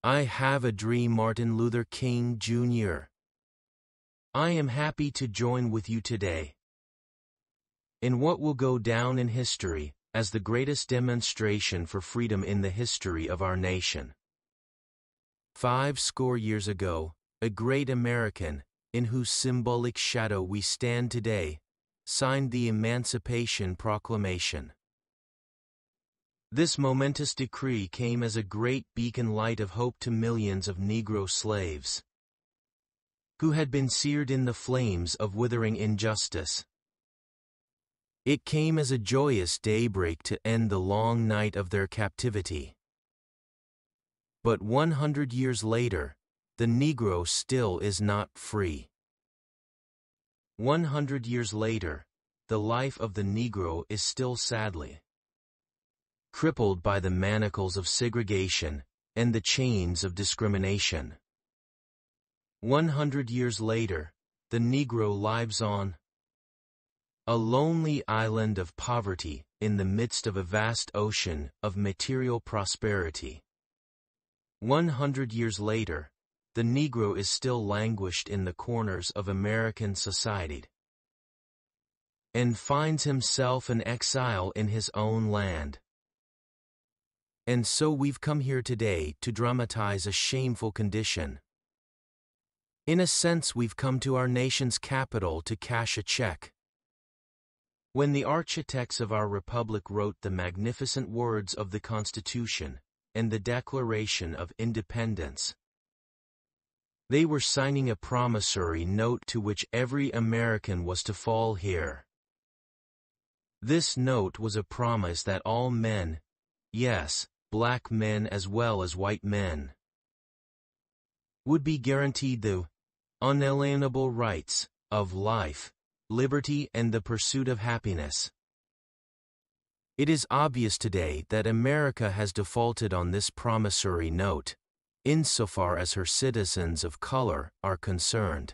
I have a dream. Martin Luther King, Jr. I am happy to join with you today in what will go down in history as the greatest demonstration for freedom in the history of our nation. 50 years ago, a great American, in whose symbolic shadow we stand today, signed the Emancipation Proclamation. This momentous decree came as a great beacon light of hope to millions of Negro slaves who had been seared in the flames of withering injustice. It came as a joyous daybreak to end the long night of their captivity. But 100 years later, the Negro still is not free. 100 years later, the life of the Negro is still sadly crippled by the manacles of segregation and the chains of discrimination. 100 years later, the Negro lives on a lonely island of poverty in the midst of a vast ocean of material prosperity. 100 years later, the Negro is still languished in the corners of American society and finds himself an exile in his own land. And so we've come here today to dramatize a shameful condition. In a sense, we've come to our nation's capital to cash a check. When the architects of our republic wrote the magnificent words of the Constitution and the Declaration of Independence, they were signing a promissory note to which every American was to fall here. This note was a promise that all men, yes, black men as well as white men, would be guaranteed the unalienable rights of life, liberty, and the pursuit of happiness. It is obvious today that America has defaulted on this promissory note, insofar as her citizens of color are concerned.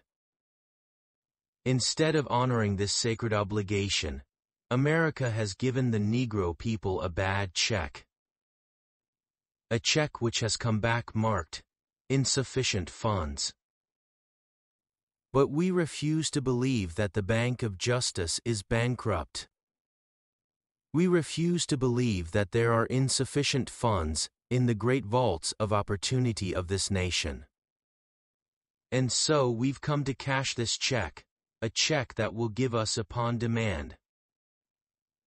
Instead of honoring this sacred obligation, America has given the Negro people a bad check. A check which has come back marked insufficient funds. But we refuse to believe that the Bank of Justice is bankrupt. We refuse to believe that there are insufficient funds in the great vaults of opportunity of this nation. And so we've come to cash this check, a check that will give us upon demand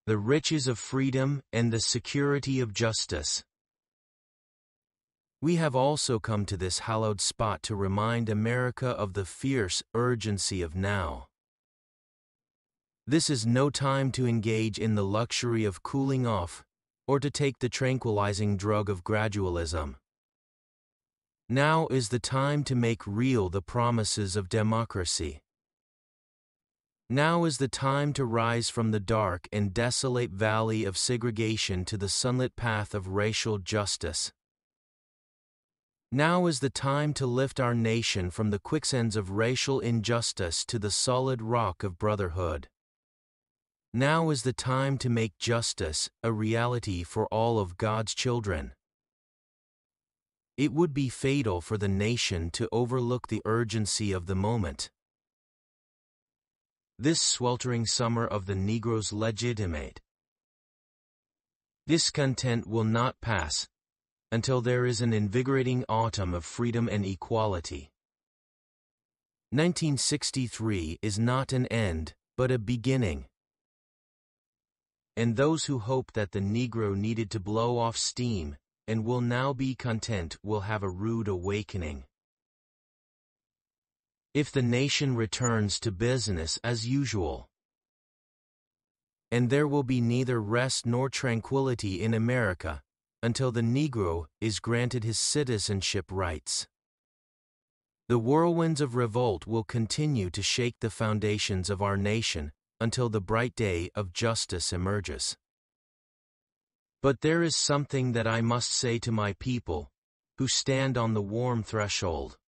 the riches of freedom and the security of justice. We have also come to this hallowed spot to remind America of the fierce urgency of now. This is no time to engage in the luxury of cooling off, or to take the tranquilizing drug of gradualism. Now is the time to make real the promises of democracy. Now is the time to rise from the dark and desolate valley of segregation to the sunlit path of racial justice. Now is the time to lift our nation from the quicksands of racial injustice to the solid rock of brotherhood. Now is the time to make justice a reality for all of God's children. It would be fatal for the nation to overlook the urgency of the moment. This sweltering summer of the Negro's legitimate discontent will not pass until there is an invigorating autumn of freedom and equality. 1963 is not an end, but a beginning. And those who hoped that the Negro needed to blow off steam and will now be content will have a rude awakening. If the nation returns to business as usual, and there will be neither rest nor tranquility in America until the Negro is granted his citizenship rights. The whirlwinds of revolt will continue to shake the foundations of our nation until the bright day of justice emerges. But there is something that I must say to my people, who stand on the warm threshold,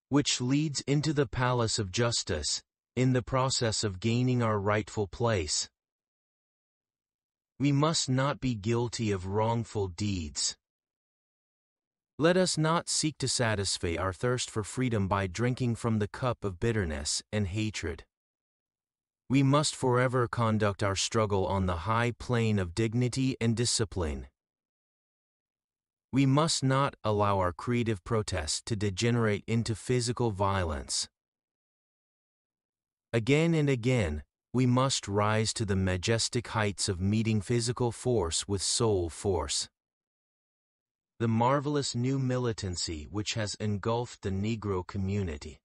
which leads into the palace of justice, in the process of gaining our rightful place. We must not be guilty of wrongful deeds. Let us not seek to satisfy our thirst for freedom by drinking from the cup of bitterness and hatred. We must forever conduct our struggle on the high plane of dignity and discipline. We must not allow our creative protest to degenerate into physical violence. Again and again, we must rise to the majestic heights of meeting physical force with soul force. The marvelous new militancy which has engulfed the Negro community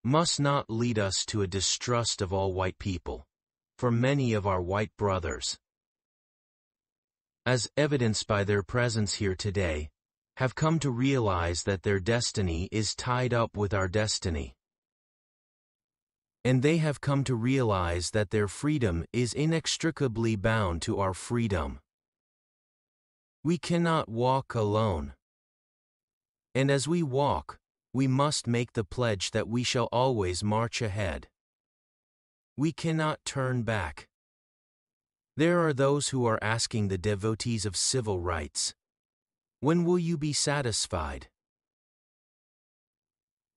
must not lead us to a distrust of all white people, for many of our white brothers, as evidenced by their presence here today, have come to realize that their destiny is tied up with our destiny. And they have come to realize that their freedom is inextricably bound to our freedom. We cannot walk alone. And as we walk, we must make the pledge that we shall always march ahead. We cannot turn back. There are those who are asking the devotees of civil rights, when will you be satisfied?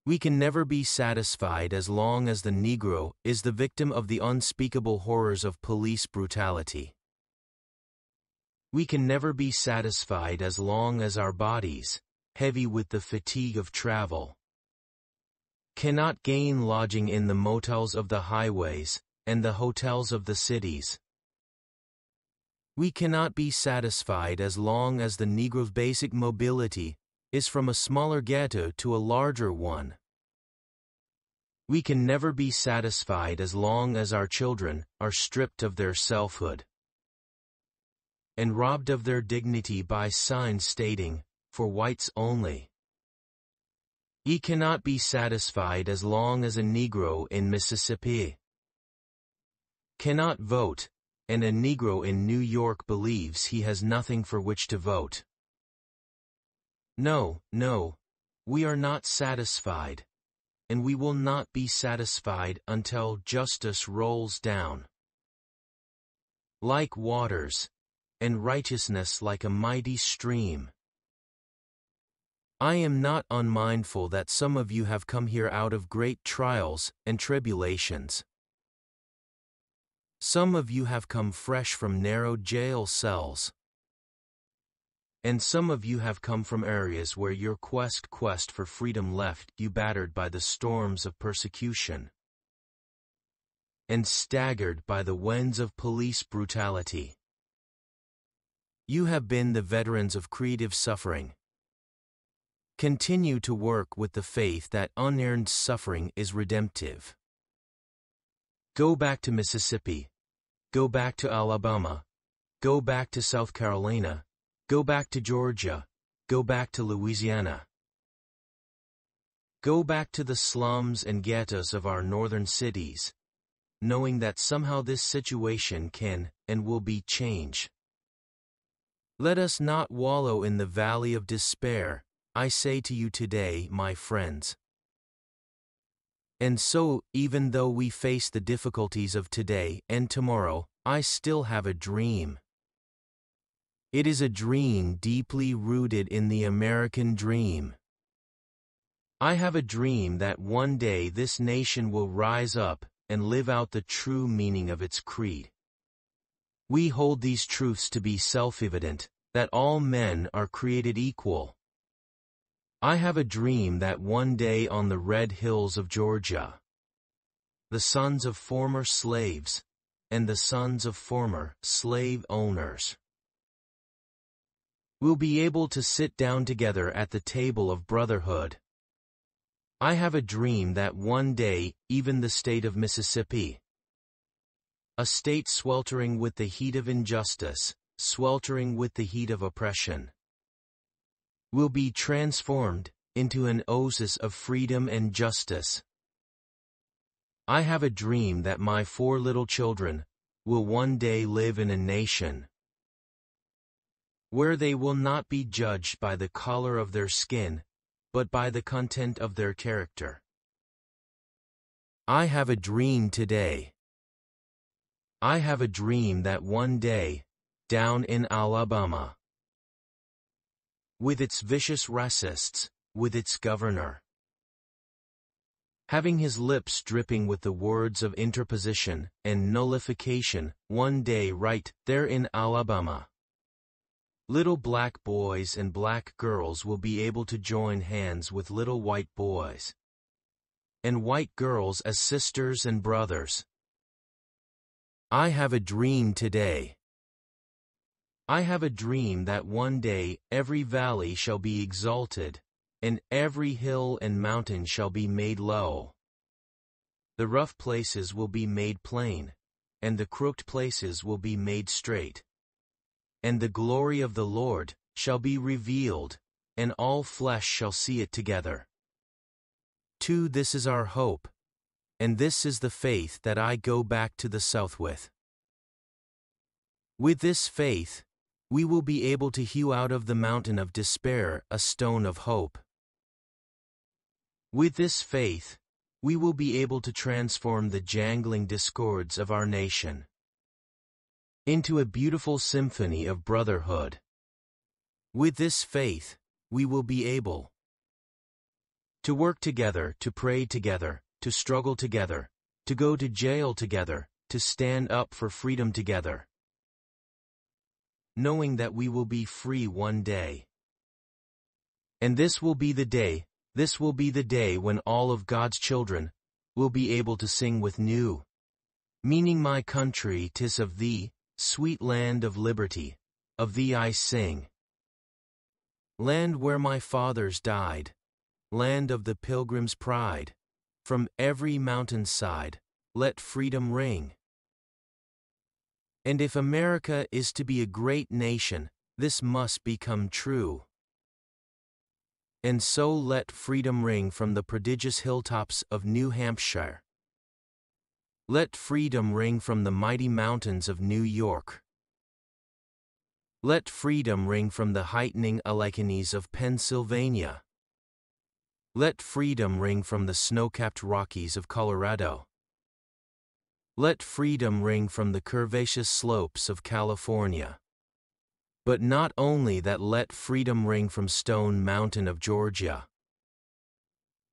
We can never be satisfied as long as the Negro is the victim of the unspeakable horrors of police brutality. We can never be satisfied as long as our bodies, heavy with the fatigue of travel, cannot gain lodging in the motels of the highways and the hotels of the cities. We cannot be satisfied as long as the Negro's basic mobility is from a smaller ghetto to a larger one. We can never be satisfied as long as our children are stripped of their selfhood and robbed of their dignity by signs stating, "For whites only." He cannot be satisfied as long as a Negro in Mississippi cannot vote, and a Negro in New York believes he has nothing for which to vote. No, no, we are not satisfied, and we will not be satisfied until justice rolls down like waters, and righteousness like a mighty stream. I am not unmindful that some of you have come here out of great trials and tribulations. Some of you have come fresh from narrow jail cells. And some of you have come from areas where your quest for freedom left you battered by the storms of persecution and staggered by the winds of police brutality. You have been the veterans of creative suffering. Continue to work with the faith that unearned suffering is redemptive. Go back to Mississippi. Go back to Alabama. Go back to South Carolina. Go back to Georgia. Go back to Louisiana. Go back to the slums and ghettos of our northern cities, knowing that somehow this situation can and will be changed. Let us not wallow in the valley of despair, I say to you today, my friends. And so, even though we face the difficulties of today and tomorrow, I still have a dream. It is a dream deeply rooted in the American dream. I have a dream that one day this nation will rise up and live out the true meaning of its creed. We hold these truths to be self-evident, that all men are created equal. I have a dream that one day on the red hills of Georgia, the sons of former slaves and the sons of former slave owners will be able to sit down together at the table of brotherhood. I have a dream that one day even the state of Mississippi, a state sweltering with the heat of injustice, sweltering with the heat of oppression, will be transformed into an oasis of freedom and justice. I have a dream that my 4 little children will one day live in a nation where they will not be judged by the color of their skin, but by the content of their character. I have a dream today. I have a dream that one day, down in Alabama, with its vicious racists, with its governor. Having his lips dripping with the words of interposition and nullification, one day right there in Alabama, little black boys and black girls will be able to join hands with little white boys, and white girls as sisters and brothers. I have a dream today. I have a dream that one day every valley shall be exalted, and every hill and mountain shall be made low. The rough places will be made plain, and the crooked places will be made straight. And the glory of the Lord shall be revealed, and all flesh shall see it together. 2. This is our hope, and this is the faith that I go back to the south with. With this faith, we will be able to hew out of the mountain of despair a stone of hope. With this faith, we will be able to transform the jangling discords of our nation into a beautiful symphony of brotherhood. With this faith, we will be able to work together, to pray together, to struggle together, to go to jail together, to stand up for freedom together, knowing that we will be free one day. And this will be the day when all of God's children will be able to sing with new meaning. My country, 'tis of thee, sweet land of liberty, of thee I sing. Land where my fathers died, land of the pilgrim's pride, from every mountain side, let freedom ring. And if America is to be a great nation, this must become true. And so let freedom ring from the prodigious hilltops of New Hampshire. Let freedom ring from the mighty mountains of New York. Let freedom ring from the heightening Alleghenies of Pennsylvania. Let freedom ring from the snow-capped Rockies of Colorado. Let freedom ring from the curvaceous slopes of California. But not only that, let freedom ring from Stone Mountain of Georgia.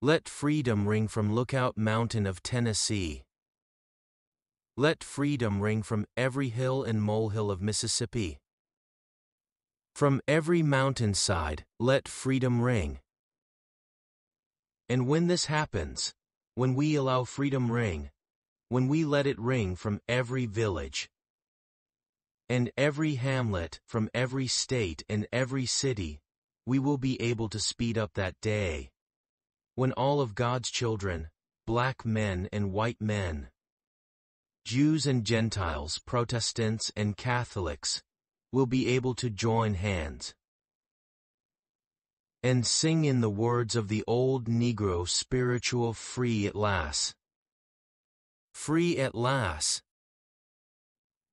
Let freedom ring from Lookout Mountain of Tennessee. Let freedom ring from every hill and molehill of Mississippi. From every mountainside, let freedom ring. And when this happens, when we allow freedom ring, when we let it ring from every village and every hamlet, from every state and every city, we will be able to speed up that day when all of God's children, black men and white men, Jews and Gentiles, Protestants and Catholics, will be able to join hands and sing in the words of the old Negro spiritual, free at last. Free at last.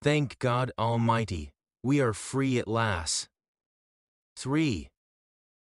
Thank God Almighty, we are free at last. 3.